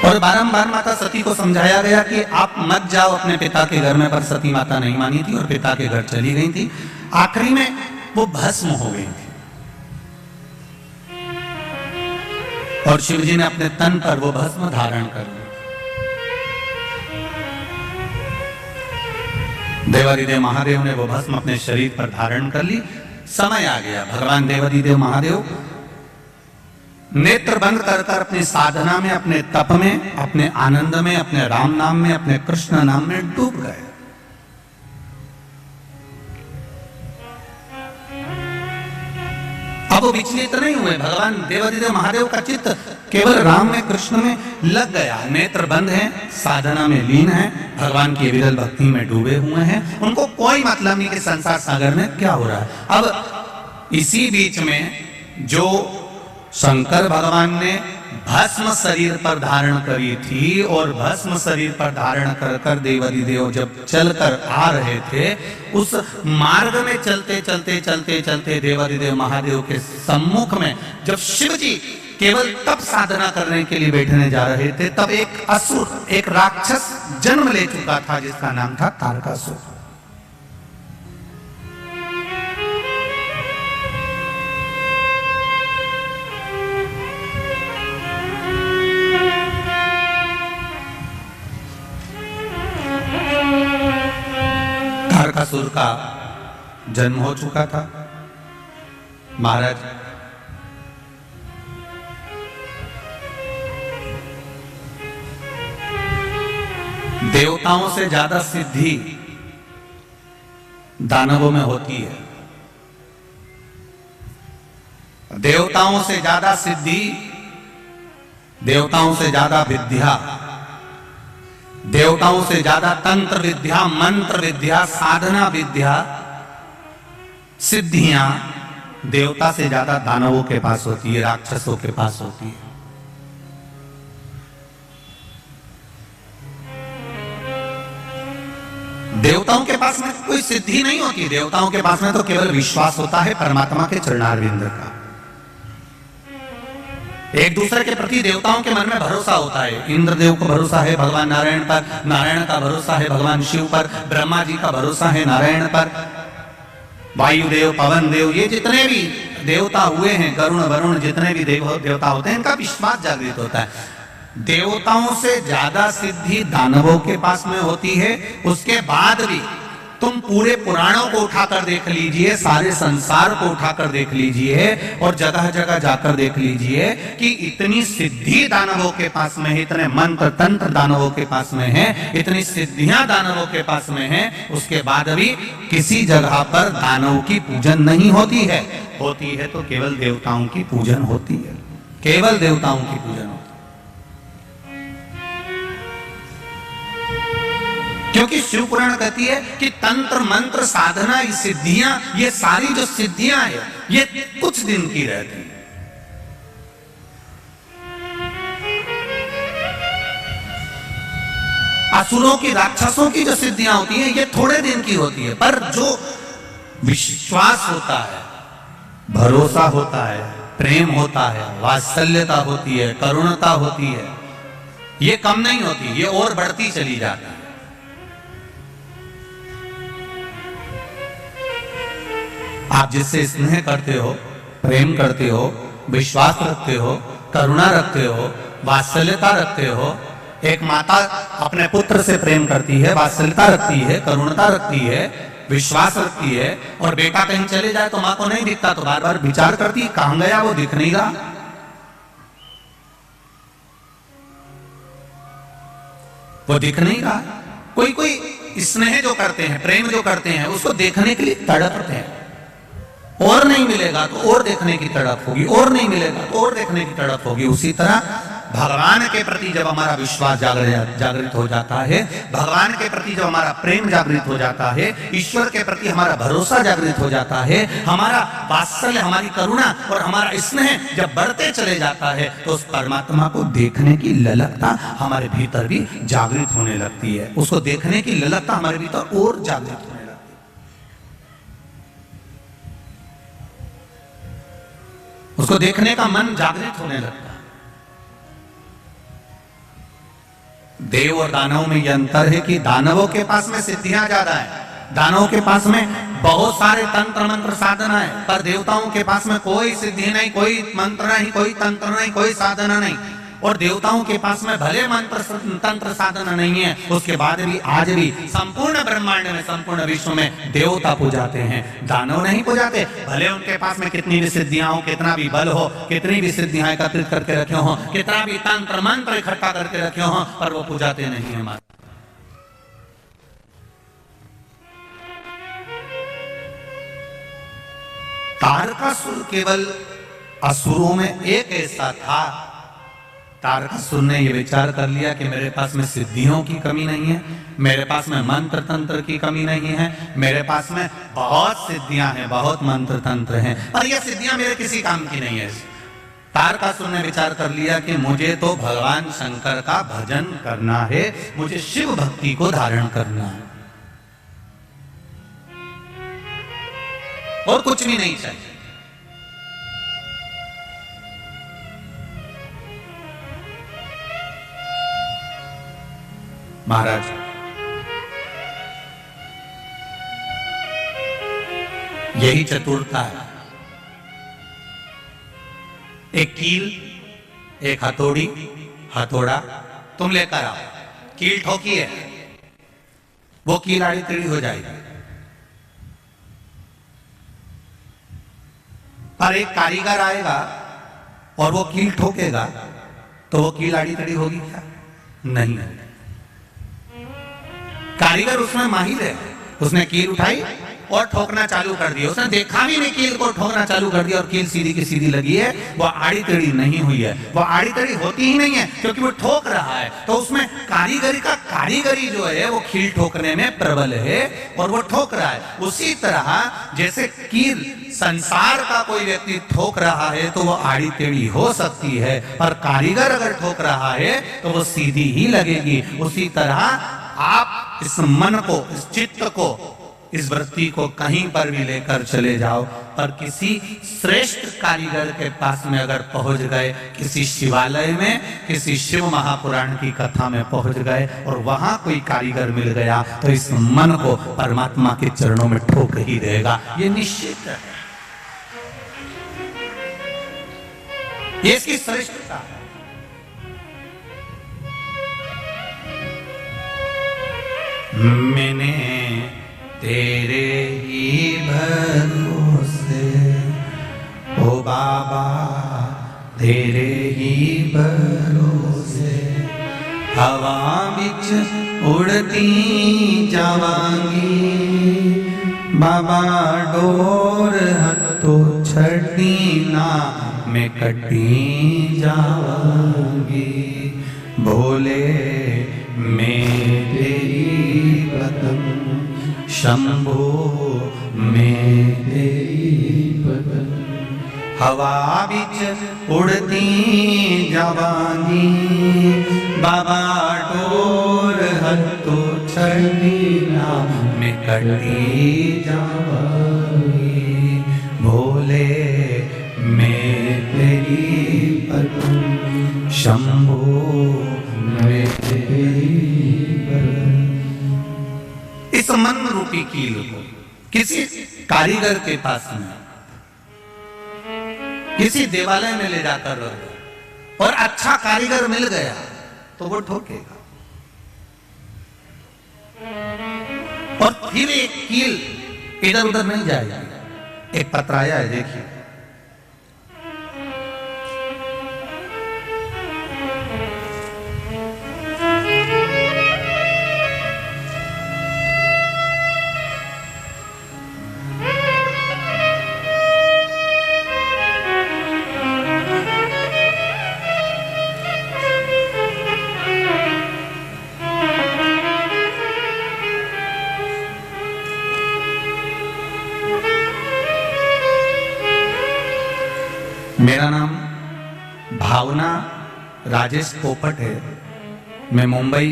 और बारंबार माता सती को समझाया गया कि आप मत जाओ अपने पिता के घर में, पर सती माता नहीं मानी थी और पिता के घर चली गई थी। आखिरी में वो भस्म हो गई थी और शिवजी ने अपने तन पर वो भस्म धारण कर ली। देवादिदेव महादेव ने वो भस्म अपने शरीर पर धारण कर ली। समय आ गया, भगवान देवादिदेव महादेव नेत्र बंद कर कर अपनी साधना में, अपने तप में, अपने आनंद में, अपने राम नाम में, अपने कृष्ण नाम में डूब गए। अब वो विचलित नहीं हुए। भगवान देवादिदेव महादेव का चित्त केवल राम में, कृष्ण में लग गया। नेत्र बंद है, साधना में लीन है, भगवान की विरल भक्ति में डूबे हुए हैं। उनको कोई मतलब नहीं कि संसार सागर में क्या हो रहा है। अब इसी बीच में जो शंकर भगवान ने भस्म शरीर पर धारण करी थी और भस्म शरीर पर धारण कर कर देवादिदेव जब चलकर आ रहे थे, उस मार्ग में चलते चलते चलते चलते देवादिदेव महादेव के सम्मुख में जब शिव जी केवल तब साधना करने के लिए बैठने जा रहे थे, तब एक असुर, एक राक्षस जन्म ले चुका था जिसका नाम था तारकासुर। तारकासुर का जन्म हो चुका था। महाराज देवताओं से ज्यादा सिद्धि दानवों में होती है। देवताओं से ज्यादा सिद्धि, देवताओं से ज्यादा विद्या, देवताओं से ज्यादा तंत्र विद्या, मंत्र विद्या, साधना विद्या, सिद्धियां देवता से ज्यादा दानवों के पास होती है, राक्षसों के पास होती है। देवताओं के पास में कोई सिद्धि नहीं होती। देवताओं के पास में तो केवल विश्वास होता है परमात्मा के चरणारविंद का। एक दूसरे के प्रति देवताओं के मन में भरोसा होता है। इंद्रदेव को भरोसा है भगवान नारायण पर, नारायण का भरोसा है भगवान शिव पर, ब्रह्मा जी का भरोसा है नारायण पर, वायुदेव, पवन देव, ये जितने भी देवता हुए हैं, गरुण वरुण, जितने भी देवता होते हैं, इनका विश्वास जागृत होता है। देवताओं से ज्यादा सिद्धि दानवों के पास में होती है। उसके बाद भी तुम पूरे पुराणों को उठाकर देख लीजिए, सारे संसार को उठाकर देख लीजिए और जगह जगह जाकर देख लीजिए कि इतनी सिद्धि दानवों के पास में है, इतने मंत्र तंत्र दानवों के पास में है, इतनी सिद्धियां दानवों के पास में है, उसके बाद भी किसी जगह पर दानव की पूजन नहीं होती है। होती है तो केवल देवताओं की पूजन होती है, केवल देवताओं की पूजन होती है। क्योंकि शिव पुराण कहती है कि तंत्र मंत्र साधना, ये सिद्धियां, ये सारी जो सिद्धियां है, ये कुछ दिन की रहती है। असुरों की, राक्षसों की जो सिद्धियां होती हैं, ये थोड़े दिन की होती है। पर जो विश्वास होता है, भरोसा होता है, प्रेम होता है, वात्सल्यता होती है, करुणता होती है, ये कम नहीं होती, ये और बढ़ती चली जाती है। आप जिससे स्नेह करते हो, प्रेम करते हो, विश्वास रखते हो, करुणा रखते हो, वात्सल्यता रखते हो। एक माता अपने पुत्र से प्रेम करती है, वात्सल्यता रखती है, करुणता रखती है, विश्वास रखती है, और बेटा कहीं चले जाए तो मां को नहीं दिखता तो बार बार विचार करती है कहां गया, वो दिख नहीं रहा। वो दिख नहीं रहा। कोई कोई स्नेह जो करते हैं, प्रेम जो करते हैं, उसको देखने के लिए तड़पते हैं। और नहीं मिलेगा तो और देखने की तड़प होगी, और नहीं मिलेगा तो और देखने की तड़प होगी। उसी तरह भगवान के प्रति जब हमारा विश्वास जागृत हो जाता है, भगवान के प्रति जब हमारा प्रेम जागृत हो जाता है, ईश्वर के प्रति हमारा भरोसा जागृत हो जाता है, हमारा वात्सल्य, हमारी करुणा और हमारा स्नेह जब बढ़ते चले जाता है, तो उस परमात्मा को देखने की ललकता हमारे भीतर भी जागृत होने लगती है। उसको देखने की ललकता हमारे भीतर और जागृत होने लगती है। उसको देखने का मन जागृत होने लगता है। देव और दानव में यह अंतर है कि दानवों के पास में सिद्धियां ज्यादा है, दानवों के पास में बहुत सारे तंत्र मंत्र साधना है, पर देवताओं के पास में कोई सिद्धि नहीं, कोई मंत्र नहीं, कोई तंत्र नहीं, कोई साधना नहीं। और देवताओं के पास में भले मंत्र तंत्र साधना नहीं है, उसके बाद भी आज भी संपूर्ण ब्रह्मांड में, संपूर्ण विश्व में देवता पूजाते हैं, दानव नहीं पूजाते। भले उनके पास में कितनी भी सिद्धियां हो, कितना भी बल हो, कितनी भी सिद्धियां एकत्रित करके रखे हो, कितना भी तंत्र मंत्र इकट्ठा करके रखे हो, पर वो पूजाते नहीं है। तारकासुर केवल असुरों में एक ऐसा था, तारकासुर ने यह विचार कर लिया कि मेरे पास में सिद्धियों की कमी नहीं है, मेरे पास में मंत्र तंत्र की कमी नहीं है, मेरे पास में बहुत सिद्धियां हैं, बहुत मंत्र तंत्र हैं, पर यह सिद्धियां मेरे किसी काम की नहीं है। तारकासुर ने विचार कर लिया कि मुझे तो भगवान शंकर का भजन करना है, मुझे शिव भक्ति को धारण करना है, और कुछ भी नहीं चाहिए। महाराज, यही चतुरता है। एक कील, एक हथौड़ी, हथौड़ा तुम लेकर आओ, कील ठोकी है, वो कील आड़ी टेढ़ी हो जाएगी। पर एक कारीगर आएगा और वो कील ठोकेगा, तो वो कील आड़ी टेढ़ी होगी क्या? नहीं। कारीगर उसमें माहिर है, उसने कील उठाई और ठोकना चालू कर दिया, उसने देखा भी नहीं कील को ठोकना चालू कर दिया और कील सीधी की सीधी लगी है, वो आड़ी टेढ़ी नहीं हुई है, वो आड़ी टेढ़ी होती ही नहीं है क्योंकि वो ठोक रहा है। तो उसमें कारीगरी जो है वो कील ठोकने में प्रबल है और वो ठोक रहा है। उसी तरह जैसे कील संसार का कोई व्यक्ति ठोक रहा है तो वो आड़ी टेढ़ी हो सकती है, पर कारीगर अगर ठोक रहा है तो वो सीधी ही लगेगी। उसी तरह आप इस मन को, इस चित्त को, इस वृत्ति को कहीं पर भी लेकर चले जाओ, पर किसी श्रेष्ठ कारीगर के पास में अगर पहुंच गए, किसी शिवालय में, किसी शिव महापुराण की कथा में पहुंच गए और वहां कोई कारीगर मिल गया, तो इस मन को परमात्मा के चरणों में ठोक ही देगा, ये निश्चित है। ये इसकी श्रेष्ठता है। मैंने तेरे ही भरोसे, ओ बाबा तेरे ही भरोसे, हवा बिच उड़ती जावांगी, बाबा डोर हथो छड़ी ना मैं कटी जावांगी, भोले मैं तेरी पतंग, शंभो मैं तेरी पतंग, हवा बिच उड़ती जावांगी, बाबा डोर हथो छड़ी ना मैं कटी जावांगी, भोले मैं तेरी पतंग, शंभो मैं तेरी पतंग। इस मन रूपी कील को किसी कारीगर के पास में, किसी देवालय में ले जाकर रखो और अच्छा कारीगर मिल गया तो वो ठोकेगा। और फिर एक कील इधर उधर नहीं जाएगी। एक पतराया है, देखिए, मेरा नाम भावना राजेश पोपट है। मैं मुंबई